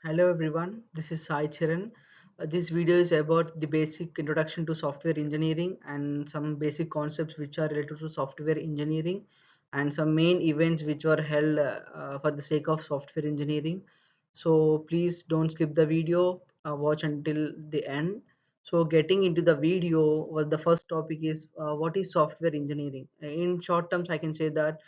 Hello everyone, this is Sai Chiran. This video is about the basic introduction to software engineering and some basic concepts which are related to software engineering and some main events which were held for the sake of software engineering. So please don't skip the video, watch until the end. So getting into the video, the first topic is what is software engineering? In short terms, I can say that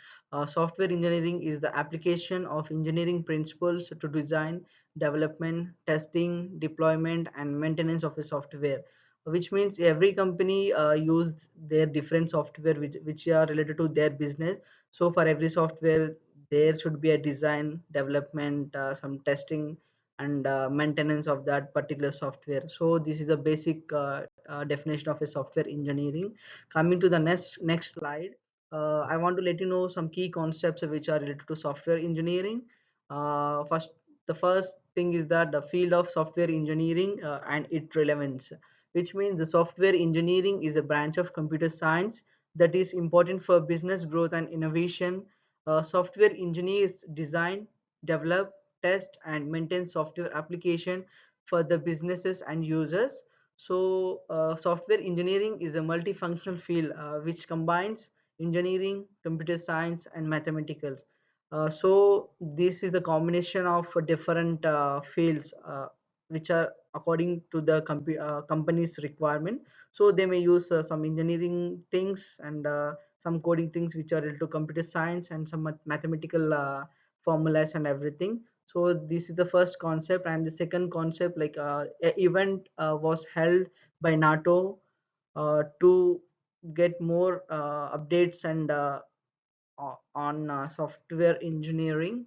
software engineering is the application of engineering principles to design development, testing, deployment, and maintenance of a software. Which means every company use their different software which are related to their business. So for every software, there should be a design, development, some testing, and maintenance of that particular software. So this is a basic definition of a software engineering. Coming to the next slide, I want to let you know some key concepts which are related to software engineering. First, the first thing is that the field of software engineering and its relevance, which means the software engineering is a branch of computer science that is important for business growth and innovation. Software engineers design, develop, test, and maintain software application for the businesses and users. So software engineering is a multifunctional field which combines engineering, computer science, and mathematics. So this is the combination of different fields which are according to the company's requirement. So they may use some engineering things and some coding things which are related to computer science and some mathematical formulas and everything. So this is the first concept, and the second concept, like event was held by NATO to get more updates and on software engineering.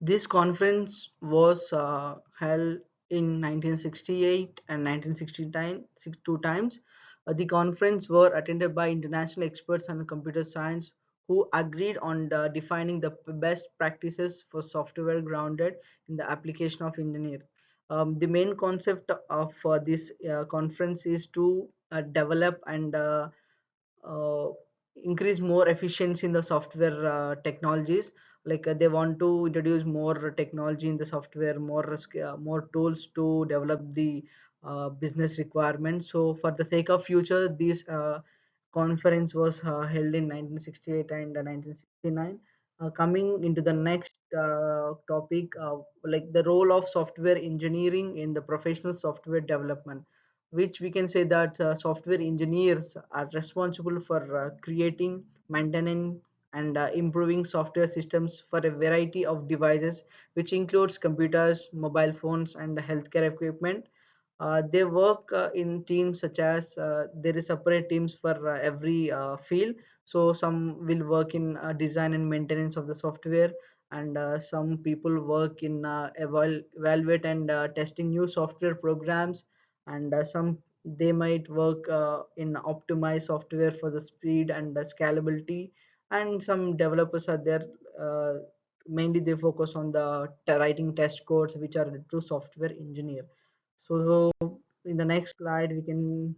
This conference was held in 1968 and 1969, two times. The conference were attended by international experts on computer science who agreed on defining the best practices for software grounded in the application of engineering. The main concept of this conference is to develop and uh, increase more efficiency in the software technologies. Like they want to introduce more technology in the software, more tools to develop the business requirements. So for the sake of future, this conference was held in 1968 and 1969. Coming into the next topic, like the role of software engineering in the professional software development, which we can say that software engineers are responsible for creating, maintaining, and improving software systems for a variety of devices, which includes computers, mobile phones, and healthcare equipment. They work in teams, such as there is separate teams for every field. So some will work in design and maintenance of the software, and some people work in evaluate and testing new software programs, and some they might work in optimize software for the speed and the scalability. And some developers are there, uh, mainly they focus on the writing test codes which are to software engineer. So in the next slide we can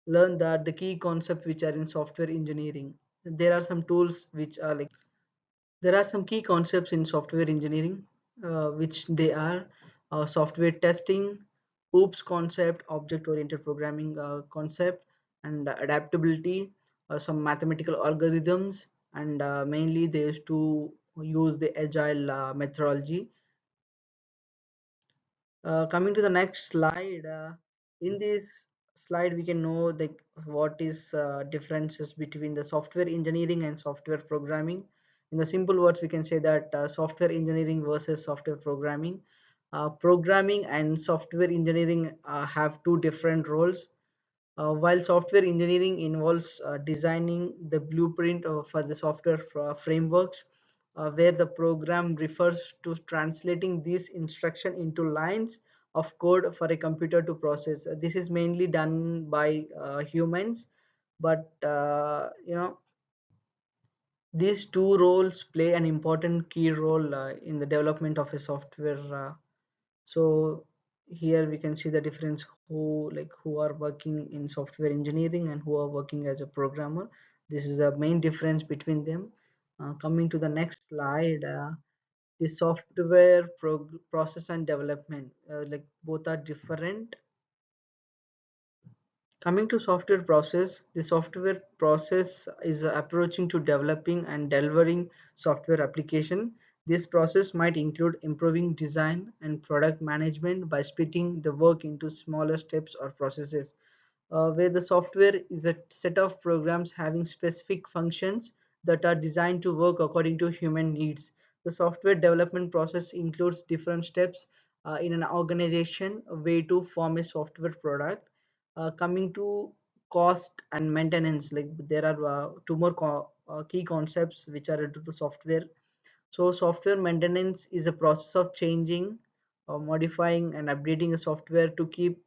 learn that the key concepts which are in software engineering. There are some tools which are like, there are some key concepts in software engineering, which they are software testing, OOPS concept, object-oriented programming concept, and adaptability, some mathematical algorithms, and mainly they used to use the agile methodology. Coming to the next slide, in this slide we can know like what is differences between the software engineering and software programming. In the simple words, we can say that software engineering versus software programming. Programming and software engineering have two different roles. While software engineering involves designing the blueprint for the software frameworks, where the program refers to translating these instruction into lines of code for a computer to process. This is mainly done by humans, but these two roles play an important key role in the development of a software. So here we can see the difference, who are working in software engineering and who are working as a programmer. This is the main difference between them. Coming to the next slide, The software process and development, like both are different. Coming to software process, the software process is approaching to developing and delivering software application. This process might include improving design and product management by splitting the work into smaller steps or processes, where the software is a set of programs having specific functions that are designed to work according to human needs. The software development process includes different steps in an organization, a way to form a software product. Coming to cost and maintenance, like there are two more key concepts which are related to software. So software maintenance is a process of changing, modifying and updating a software to keep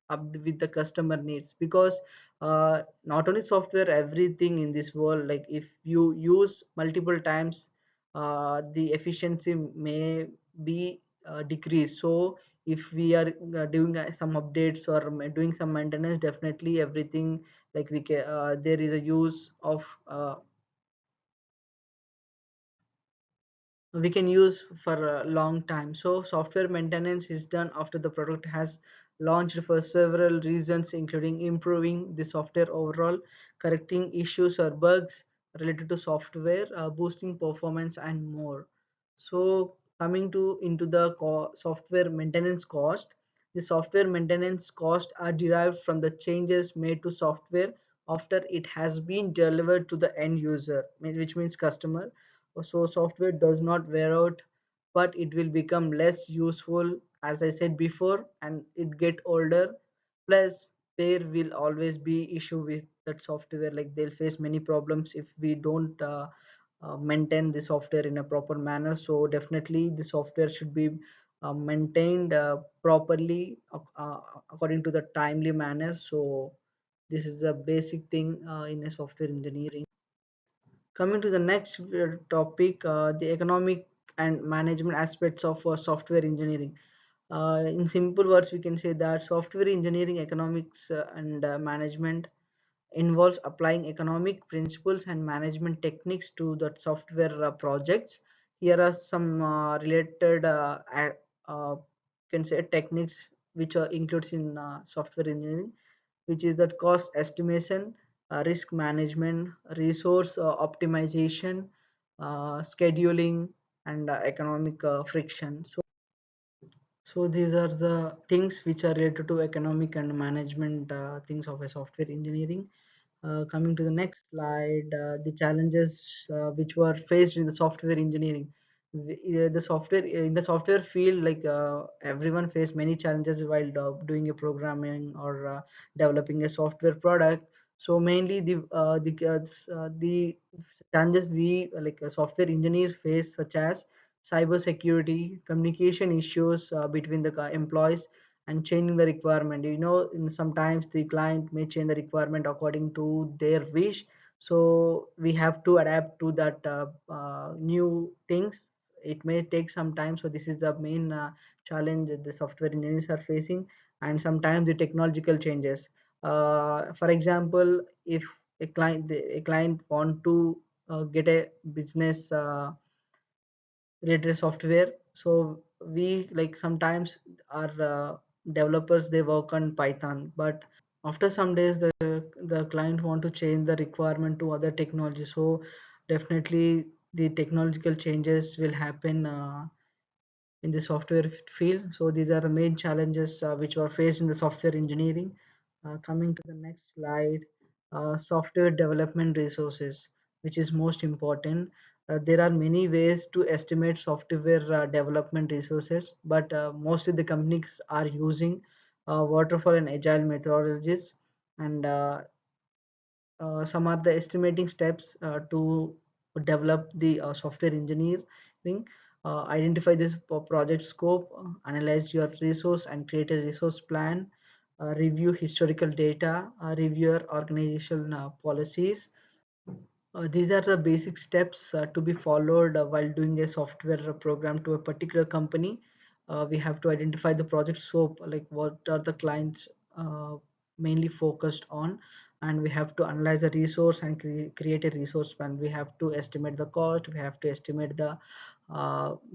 up with the customer needs, because not only software, everything in this world, like if you use multiple times, the efficiency may be decreased. So if we are doing some updates or doing some maintenance, definitely everything, like we can, there is a use of we can use for a long time. So software maintenance is done after the product has launched for several reasons, including improving the software overall, correcting issues or bugs related to software, boosting performance and more. So coming to into the software maintenance cost, the software maintenance cost are derived from the changes made to software after it has been delivered to the end user, which means customer. So software does not wear out, but it will become less useful, as I said before, and it get older. Plus there will always be issue with that software, like they'll face many problems if we don't maintain the software in a proper manner. So definitely the software should be maintained properly, according to the timely manner. So this is the basic thing in a software engineering. Coming to the next topic, the economic and management aspects of software engineering. In simple words, we can say that software engineering economics and management involves applying economic principles and management techniques to the software projects. Here are some related can say techniques which are includes in software engineering, which is that cost estimation, risk management, resource optimization, scheduling, and economic friction. So these are the things which are related to economic and management things of a software engineering. Coming to the next slide, the challenges which were faced in the software engineering. The software in the software field, like everyone faced many challenges while doing a programming or developing a software product. So mainly the challenges we like software engineers face, such as cyber security, communication issues between the employees, and changing the requirement. Sometimes the client may change the requirement according to their wish, so we have to adapt to that new things. It may take some time, so this is the main challenge that the software engineers are facing. And sometimes the technological changes. For example, if a client want to get a business related software, so we like sometimes our developers, they work on Python, but after some days the client want to change the requirement to other technology. So definitely the technological changes will happen in the software field. So these are the main challenges which are faced in the software engineering. Coming to the next slide, software development resources, which is most important. There are many ways to estimate software development resources, but mostly the companies are using waterfall and agile methodologies. And some are the estimating steps to develop the software engineering. Identify this project scope, analyze your resource and create a resource plan, review historical data, review your organizational policies. These are the basic steps to be followed while doing a software program to a particular company. We have to identify the project scope, like what are the clients uh, mainly focused on, and we have to analyze the resource and create a resource plan. We have to estimate the cost, we have to estimate the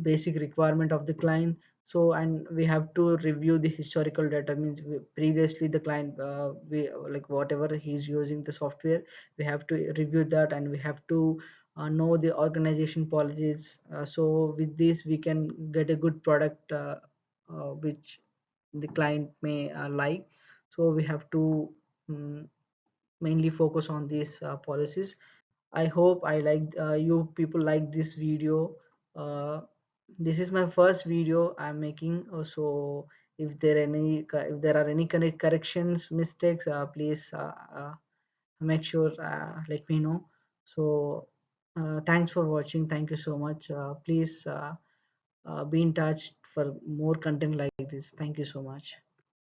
basic requirement of the client. So, and we have to review the historical data, means previously the client, we like whatever he's using the software, we have to review that, and we have to know the organization policies. So with this we can get a good product, which the client may like. So we have to mainly focus on these policies. I hope I like you people like this video. This is my first video I'm making. So if if there are any corrections, mistakes, please make sure let me know. So thanks for watching. Thank you so much. Please be in touch for more content like this. Thank you so much.